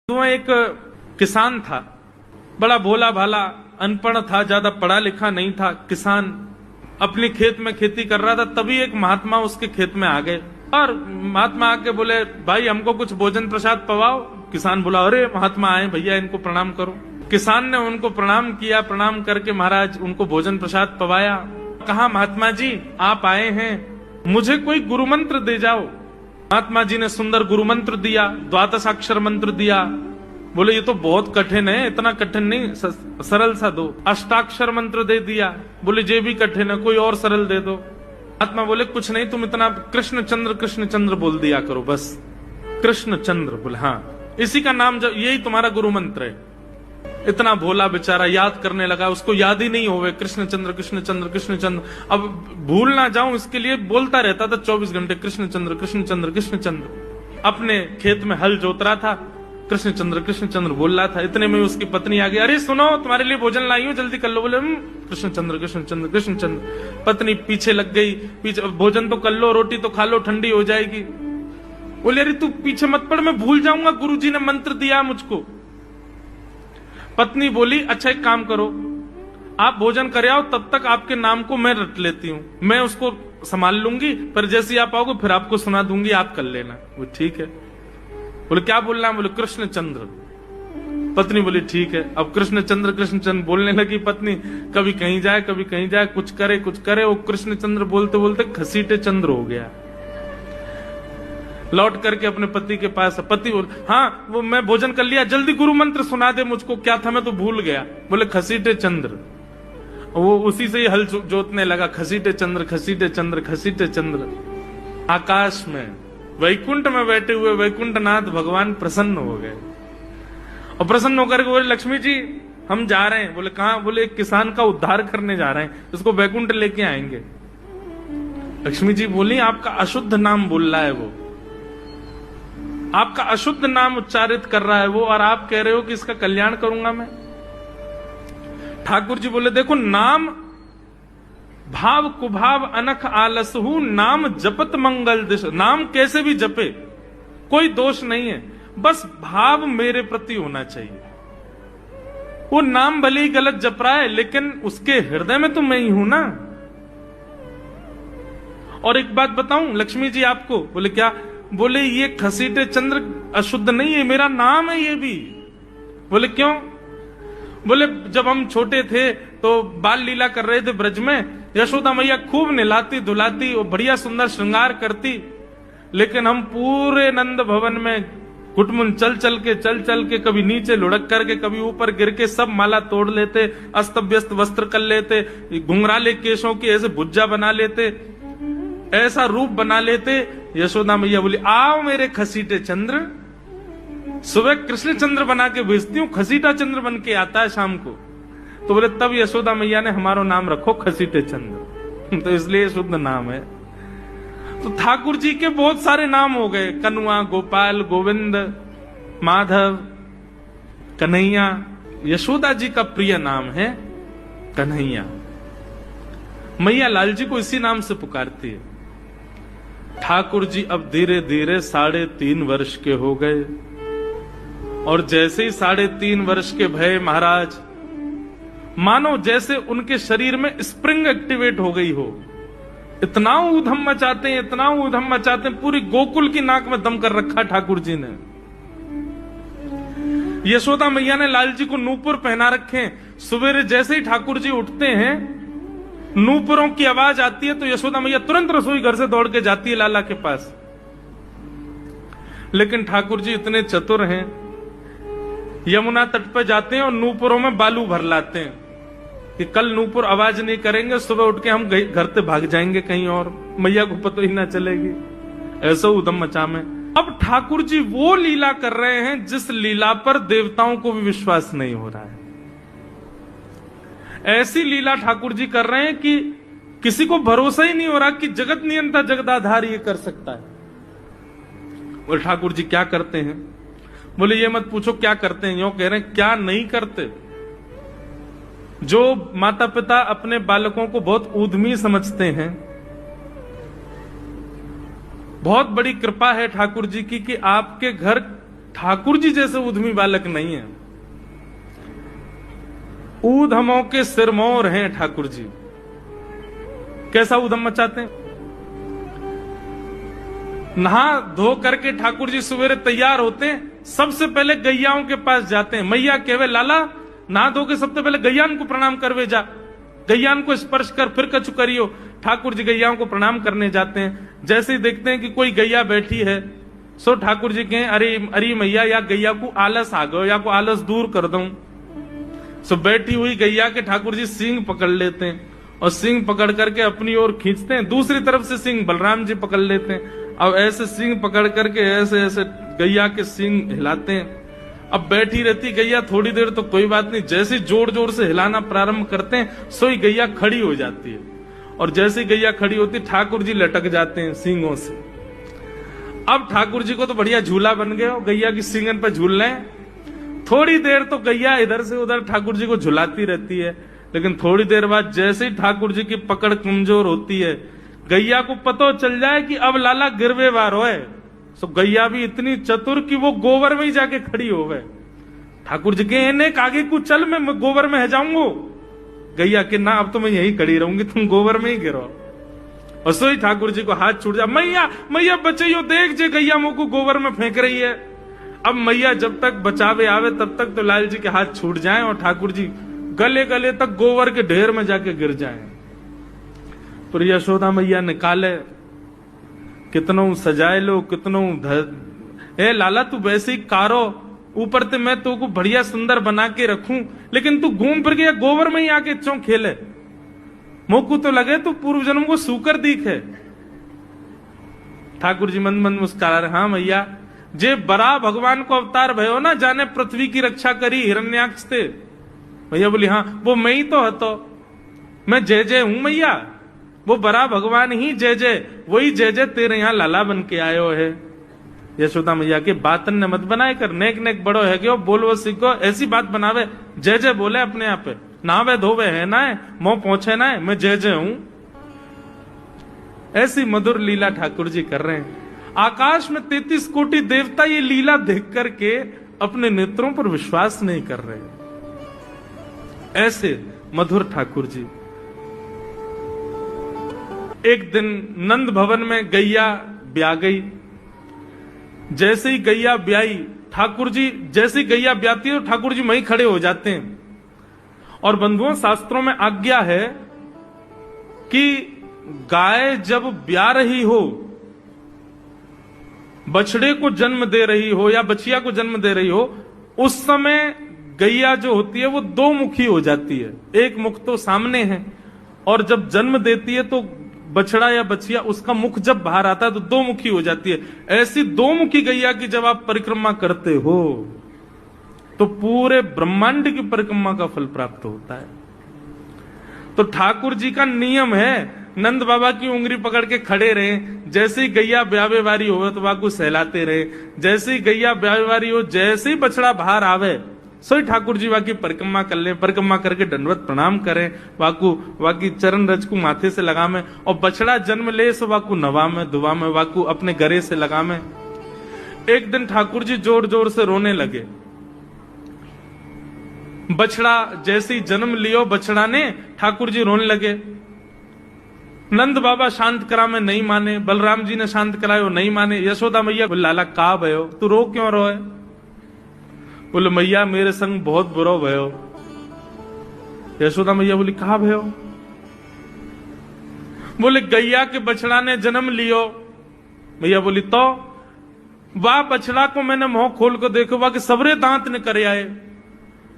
एक किसान था, बड़ा भोला भाला, अनपढ़ था, ज्यादा पढ़ा लिखा नहीं था। किसान अपने खेत में खेती कर रहा था, तभी एक महात्मा उसके खेत में आ गए और महात्मा आके बोले, भाई हमको कुछ भोजन प्रसाद पवाओ। किसान बोला, अरे महात्मा आए भैया, इनको प्रणाम करो। किसान ने उनको प्रणाम किया, प्रणाम करके महाराज उनको भोजन प्रसाद पवाया। कहा, महात्मा जी आप आए हैं, मुझे कोई गुरु मंत्र दे जाओ। महात्मा जी ने सुंदर गुरु मंत्र दिया, द्वादशाक्षर मंत्र दिया। बोले ये तो बहुत कठिन है, इतना कठिन नहीं, सरल सा दो। अष्टाक्षर मंत्र दे दिया। बोले ये भी कठिन है, कोई और सरल दे दो। महात्मा बोले कुछ नहीं, तुम इतना कृष्ण चंद्र बोल दिया करो बस। कृष्ण चंद्र बोले हाँ, इसी का नाम यही तुम्हारा गुरु मंत्र है। इतना भोला बेचारा याद करने लगा, उसको याद ही नहीं होवे कृष्ण चंद्र कृष्ण चंद्र कृष्ण चंद्र। अब भूल ना जाऊं इसके लिए बोलता रहता था 24 घंटे, कृष्ण चंद्र कृष्ण चंद्र कृष्ण चंद्र। अपने खेत में हल जोत रहा था, कृष्ण चंद्र बोल रहा था। इतने में उसकी पत्नी आ गई, अरे सुनो तुम्हारे लिए भोजन लाई हूं, जल्दी कर लो। बोले कृष्ण चंद्र कृष्ण चंद्र कृष्ण चंद्र। पत्नी पीछे लग गई, पीछे भोजन तो कर लो, रोटी तो खा लो, ठंडी हो जाएगी। बोले अरे तू पीछे मत पड़, मैं भूल जाऊंगा, गुरुजी ने मंत्र दिया मुझको। पत्नी बोली, अच्छा एक काम करो, आप भोजन कर आओ, तब तक आपके नाम को मैं रट लेती हूँ, मैं उसको संभाल लूंगी, पर जैसे ही आप आओगे फिर आपको सुना दूंगी, आप कर लेना। वो ठीक है। बोले क्या बोलना? बोले कृष्ण चंद्र। पत्नी बोली ठीक है। अब कृष्ण चंद्र बोलने लगी पत्नी। कभी कहीं जाए कभी कहीं जाए, कुछ करे। वो कृष्ण चंद्र बोलते बोलते घसीटे चंद्र हो गया। लौट करके अपने पति के पास, पति बोल, हाँ वो मैं भोजन कर लिया, जल्दी गुरु मंत्र सुना दे मुझको, क्या था मैं तो भूल गया। बोले घसीटे चंद्र। वो उसी से ही हल जोतने लगा, घसीटे चंद्र घसीटे चंद्र घसीटे चंद्र। आकाश में वैकुंठ में बैठे हुए वैकुंठनाथ भगवान प्रसन्न हो गए और प्रसन्न होकर के बोले, लक्ष्मी जी हम जा रहे हैं। बोले कहां? बोले एक किसान का उद्धार करने जा रहे हैं, उसको वैकुंठ लेके आएंगे। लक्ष्मी जी बोली, आपका अशुद्ध नाम बोल रहा है वो, आपका अशुद्ध नाम उच्चारित कर रहा है वो, और आप कह रहे हो कि इसका कल्याण करूंगा मैं। ठाकुर जी बोले, देखो नाम भाव कुभाव अनख आलसहु, नाम जपत मंगल दिश। नाम कैसे भी जपे कोई दोष नहीं है, बस भाव मेरे प्रति होना चाहिए। वो नाम भले ही गलत जप रहा है, लेकिन उसके हृदय में तो मैं ही हूं ना। और एक बात बताऊं लक्ष्मी जी आपको। बोले क्या? बोले ये घसीटे चंद्र अशुद्ध नहीं है, मेरा नाम है ये भी। बोले क्यों? बोले जब हम छोटे थे तो बाल लीला कर रहे थे ब्रज में, यशोदा मैया खूब नहलाती धुलाती और बढ़िया सुंदर श्रृंगार करती, लेकिन हम पूरे नंद भवन में घुटमुन चल चल के कभी नीचे लुढ़क करके कभी ऊपर गिर के सब माला तोड़ लेते, अस्त व्यस्त वस्त्र कर लेते, घुंघराले केशों की ऐसे भुज्जा बना लेते, ऐसा रूप बना लेते। यशोदा मैया बोली, आओ मेरे घसीटे चंद्र, सुबह कृष्ण चंद्र बना के भेजती हूँ, घसीटा चंद्र बन के आता है शाम को। तो बोले तब यशोदा मैया ने हमारा नाम रखो घसीटे चंद्र, तो इसलिए शुद्ध नाम है। तो ठाकुर जी के बहुत सारे नाम हो गए, कनुआ, गोपाल, गोविंद, माधव, कन्हैया। यशोदा जी का प्रिय नाम है कन्हैया। मैया लाल जी को इसी नाम से पुकारती है। ठाकुर जी अब धीरे धीरे 3.5 वर्ष के हो गए, और जैसे ही 3.5 वर्ष के भय महाराज, मानो जैसे उनके शरीर में स्प्रिंग एक्टिवेट हो गई हो। इतना ऊधम मचाते हैं, इतना ऊधम मचाते हैं, पूरी गोकुल की नाक में दम कर रखा ठाकुर जी ने। यशोदा मैया ने लाल जी को नूपुर पहना रखे। सवेरे जैसे ही ठाकुर जी उठते हैं, नूपुरों की आवाज आती है तो यशोदा मैया तुरंत रसोई घर से दौड़ के जाती है लाला के पास। लेकिन ठाकुर जी इतने चतुर हैं, यमुना तट पर जाते हैं और नूपुरों में बालू भर लाते हैं कि कल नूपुर आवाज नहीं करेंगे, सुबह उठ के हम घर से भाग जाएंगे कहीं और, मैया को पता ही ना चलेगी। ऐसा उधम मचा में अब ठाकुर जी वो लीला कर रहे हैं जिस लीला पर देवताओं को भी विश्वास नहीं हो रहा है। ऐसी लीला ठाकुर जी कर रहे हैं कि किसी को भरोसा ही नहीं हो रहा कि जगत नियंता जगदाधार ये कर सकता है। बोले ठाकुर जी क्या करते हैं? बोले ये मत पूछो क्या करते हैं, यूं कह रहे हैं क्या नहीं करते। जो माता पिता अपने बालकों को बहुत ऊधमी समझते हैं, बहुत बड़ी कृपा है ठाकुर जी की कि आपके घर ठाकुर जी जैसे उद्यमी बालक नहीं है। ऊधमों के सिरमौर हैं ठाकुर जी। कैसा उधम मचाते हैं? नहा धो करके ठाकुर जी सवेरे तैयार होते हैं, सबसे पहले गैयाओं के पास जाते हैं। मैया कहवे लाला नहा धो के सबसे पहले गैयान को प्रणाम करवे जा, गैयान को स्पर्श कर फिर कछु करियो। ठाकुर जी गैयाओं को प्रणाम करने जाते हैं। जैसे ही देखते हैं कि कोई गैया बैठी है, सो ठाकुर जी कहें अरे अरे मैया या गैया को आलस आ गयो, या को आलस दूर कर दूं। सो बैठी हुई गैया के ठाकुर जी सींग पकड़ लेते हैं और सींग पकड़ करके अपनी ओर खींचते हैं। दूसरी तरफ से सींग बलराम जी पकड़ लेते हैं। अब ऐसे सींग पकड़ करके ऐसे ऐसे गैया के सींग हिलाते हैं। अब बैठी रहती गैया थोड़ी देर तो कोई बात नहीं, जैसे जोर जोर से हिलाना प्रारंभ करते हैं सोई गैया खड़ी हो जाती है। और जैसे गैया खड़ी होती ठाकुर जी लटक जाते हैं सींगों से। अब ठाकुर जी को तो बढ़िया झूला बन गया, गैया की सींगन पर झूल रहे हैं। थोड़ी देर तो गैया इधर से उधर ठाकुर जी को झुलाती रहती है, लेकिन थोड़ी देर बाद जैसे ही ठाकुर जी की पकड़ कमजोर होती है, गैया को पता चल जाए कि अब लाला गिरवे वार होए। सो गैया भी इतनी चतुर कि वो गोबर में ही जाके खड़ी हो गए। ठाकुर जी के ने आगे को चल, मैं गोबर में है जाऊंगा। गैया के ना अब तो मैं यही खड़ी रहूंगी, तुम गोबर में ही गिरो। और सोई ठाकुर जी को हाथ छूट जा, मैया मैया बचाइयो, देख जे गैया मुंह को गोबर में फेंक रही है। अब मैया जब तक बचावे आवे तब तक तो लाल जी के हाथ छूट जाएं और ठाकुर जी गले गले तक गोबर के ढेर में जाके गिर जाएं। पर यशोदा मैया निकाले, कितनों सजाए लो, कितनों ए लाला तू वैसे ही कारो, ऊपर से मैं तो को बढ़िया सुंदर बना के रखूं, लेकिन तू घूम फिर गया गोबर में ही आके चौं खेले। मोकू तो लगे तू पूर्व जन्म को सूकर दीख है। ठाकुर जी मन मन मुस्कुरा रहे, हाँ मैया जे बरा भगवान को अवतार भयो ना, जाने पृथ्वी की रक्षा करी हिरण्याक्ष थे। भैया बोली हाँ वो मैं ही तो हतो, मैं जय जय हूं मैया, वो बरा भगवान ही जय जय, वही जय जय तेरे यहाँ लाला बन के आयो है। यशोदा मैया के बातन ने मत बनाए कर, नेक नेक बड़ो है क्यों बोलो सीखो, ऐसी बात बनावे, जय जय बोले अपने आप पे, नावे धोवे है ना है, मोह पहुंचे ना है, मैं जय जय हूं। ऐसी मधुर लीला ठाकुर जी कर रहे हैं। आकाश में 33 कोटि देवता ये लीला देख करके अपने नेत्रों पर विश्वास नहीं कर रहे। ऐसे मधुर ठाकुर जी। एक दिन नंद भवन में गैया ब्याह गई। जैसे ही गैया ब्याई, ठाकुर जी जैसे ही गैया ब्याती है तो ठाकुर जी वहीं खड़े हो जाते हैं। और बंधुओं शास्त्रों में आज्ञा है कि गाय जब ब्याह रही हो, बछड़े को जन्म दे रही हो या बछिया को जन्म दे रही हो, उस समय गैया जो होती है वो दो मुखी हो जाती है। एक मुख तो सामने है, और जब जन्म देती है तो बछड़ा या बछिया उसका मुख जब बाहर आता है तो दो मुखी हो जाती है। ऐसी दो मुखी गैया की जब आप परिक्रमा करते हो तो पूरे ब्रह्मांड की परिक्रमा का फल प्राप्त होता है। तो ठाकुर जी का नियम है, नंद बाबा की उंगली पकड़ के खड़े रहे, जैसे ही गैया ब्यावे वारी हो तो वाकू सहलाते रहे, जैसे ही गैया ब्यावे वारी हो, जैसे ही बछड़ा बाहर आवे सोई ठाकुर जी वाकी परिक्रमा कर ले, परिक्रमा करके दंडवत प्रणाम करें, वाकू वाकी चरण रज को माथे से लगा में, और बछड़ा जन्म ले सो वाकू नवा में दुआ में, वाकू अपने गरे से लगा में। एक दिन ठाकुर जी जोर जोर से रोने लगे। बछड़ा जैसे ही जन्म लियो बछड़ा ने, ठाकुर जी रोने लगे। नंद बाबा शांत करा में नहीं माने, बलराम जी ने शांत करायो नहीं माने। यशोदा मैया बोले लाला का भयो, तू रो क्यों रोए? बोले मैया मेरे संग बहुत बुरा भयो। यशोदा मैया बोली कहा भयो? बोले गैया के बछड़ा ने जन्म लियो। मैया बोली तो वाह बछड़ा को मैंने मुंह खोल कर देखो, वाह के सबरे दांत निकरे आए।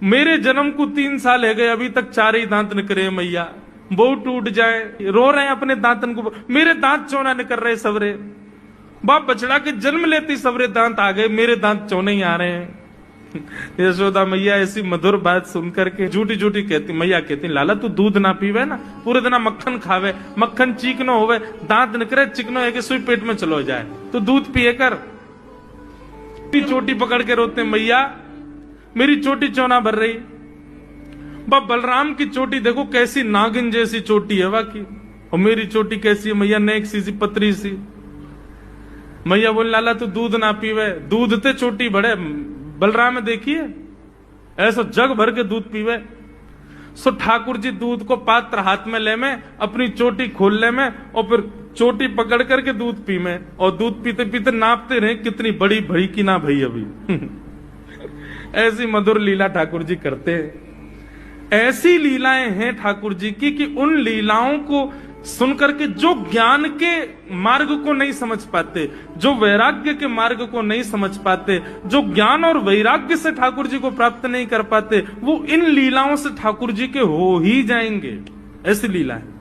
मेरे जन्म को 3 साल है गए, अभी तक 4 ही दांत निकरे मैया, वो टूट जाए, रो रहे हैं अपने दांतन को, मेरे दांत चौना निकल रहे सबरे। बाप बछड़ा के जन्म लेते सबरे दांत आ गए, मेरे दांत चौने ही आ रहे हैं। यशोदा मैया ऐसी मधुर बात सुनकर के झूठी झूठी कहती, मैया कहती लाला तू दूध ना पीवे ना, पूरे दिन मक्खन खावे, मक्खन चीकनो होवे, दांत निकले चिकनो है कि सुई पेट में चलो जाए, तो दूध पिए कर। चोटी पकड़ के रोते मैया मेरी चोटी चौना भर रही। बाप बलराम की चोटी देखो कैसी नागिन जैसी चोटी है वाकई, और मेरी चोटी कैसी है मैया, नेक सी पतरी सी। मैया बोले लाला तू दूध ना पीवे, दूध ते चोटी बड़े। बलराम देखिए ऐसा जग भर के दूध पीवे। सो ठाकुर जी दूध को पात्र हाथ में ले में, अपनी चोटी खोल ले में, और फिर चोटी पकड़ करके दूध पी में, और दूध पीते पीते नापते रहे कितनी बड़ी भई कि ना भई अभी। ऐसी मधुर लीला ठाकुर जी करते हैं। ऐसी लीलाएं हैं ठाकुर जी की कि उन लीलाओं को सुनकर के जो ज्ञान के मार्ग को नहीं समझ पाते, जो वैराग्य के मार्ग को नहीं समझ पाते, जो ज्ञान और वैराग्य से ठाकुर जी को प्राप्त नहीं कर पाते, वो इन लीलाओं से ठाकुर जी के हो ही जाएंगे। ऐसी लीला है।